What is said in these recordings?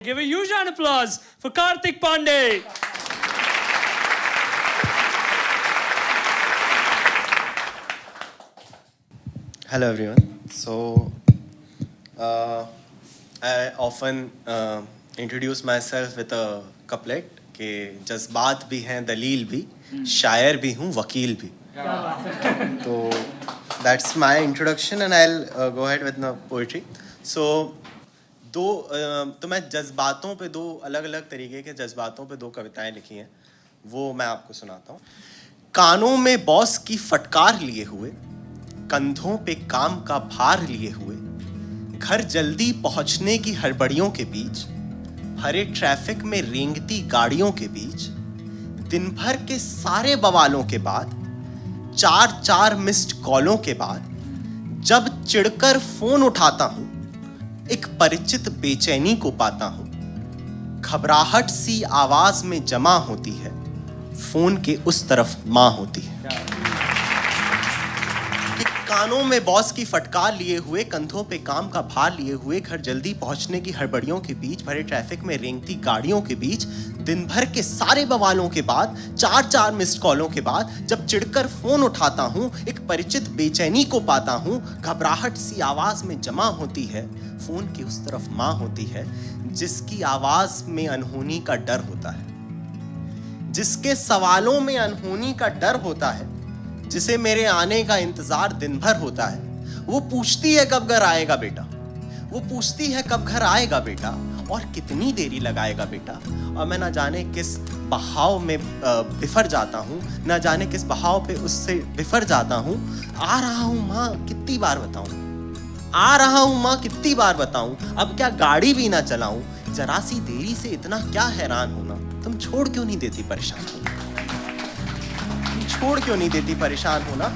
Give a huge round of applause for Karthik Pandey. Hello everyone. So I often introduce myself with a couplet कि जज्बात भी हैं दलील भी शायर भी हूँ वकील भी. तो that's my introduction and I'll go ahead with my poetry. So तो मैं जज्बातों पे दो अलग अलग तरीके के जज्बातों पे दो कविताएं लिखी हैं, वो मैं आपको सुनाता हूँ. कानों में बॉस की फटकार लिए हुए, कंधों पे काम का भार लिए हुए, घर जल्दी पहुंचने की हड़बड़ियों के बीच, भरे ट्रैफिक में रेंगती गाड़ियों के बीच, दिन भर के सारे बवालों के बाद, 4 मिस्ड कॉलों के बाद, जब चिढ़कर फोन उठाता हूं, एक परिचित बेचैनी को पाता हूं. घबराहट सी आवाज में जमा होती है, फोन के उस तरफ मां होती है. कि कानों में बॉस की फटकार लिए हुए, कंधों पे काम का भार लिए हुए, घर जल्दी पहुंचने की हड़बड़ियों के बीच, भरे ट्रैफिक में रेंगती गाड़ियों के बीच, दिन भर के सारे बवालों के बाद, 4 मिस्ड कॉलों के बाद, जब चिढ़कर फोन उठाता हूं, एक परिचित बेचैनी को पाता हूं. घबराहट सी आवाज में जमा होती है, फोन की उस तरफ मां होती है, जिसकी आवाज में अनहोनी का डर होता है, जिसके सवालों में अनहोनी का डर होता है, जिसे मेरे आने का इंतजार दिन भर होता है. वो पूछती है कब घर आएगा बेटा, वो पूछती है कब घर आएगा बेटा, और कितनी देरी लगाएगा बेटा. और मैं ना जाने किस बहाव में बिफर जाता हूँ, ना जाने किस बहाव पे उससे बिफर जाता हूँ. आ रहा हूँ माँ कितनी बार बताऊँ, आ रहा हूँ माँ कितनी बार बताऊँ, अब क्या गाड़ी भी ना चलाऊँ, जरा सी देरी से इतना क्या हैरान होना, तुम छोड़ क्यों नहीं देती परेशान होना, तुम छोड़ क्यों नहीं देती परेशान होना.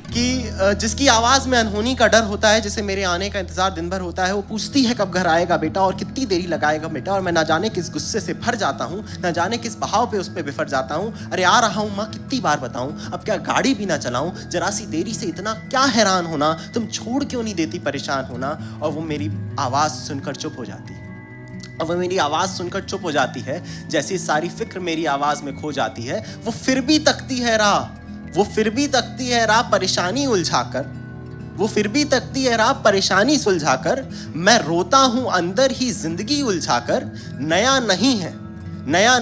कि जिसकी आवाज में अनहोनी का डर होता है, जिसे मेरे आने का इंतजार दिन भर होता है, वो पूछती है कब घर आएगा बेटा, और कितनी देरी लगाएगा बेटा. और मैं ना जाने किस गुस्से से भर जाता हूँ, ना जाने किस बहाव पे उस पे बिफर जाता हूँ. अरे आ रहा हूँ माँ कितनी बार बताऊँ, अब क्या गाड़ी भी ना चलाऊँ, जरा सी देरी से इतना क्या हैरान होना, तुम छोड़ क्यों नहीं देती परेशान होना. और वो मेरी आवाज़ सुनकर चुप हो जाती है. अब वो मेरी आवाज़ सुनकर चुप हो जाती है, जैसी सारी फिक्र मेरी आवाज़ में खो जाती है. वो फिर भी तकती है राह, वो फिर भी तकती है राह परेशानी उलझाकर, वो फिर भी तकती है राह परेशानी सुलझाकर. मैं रोता हूँ अंदर ही जिंदगी उलझाकर. नया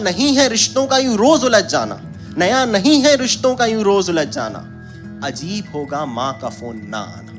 नहीं है रिश्तों का यूं रोज उलझ जाना, नया नहीं है रिश्तों का यूं रोज उलझ जाना. अजीब होगा माँ का फोन ना आना.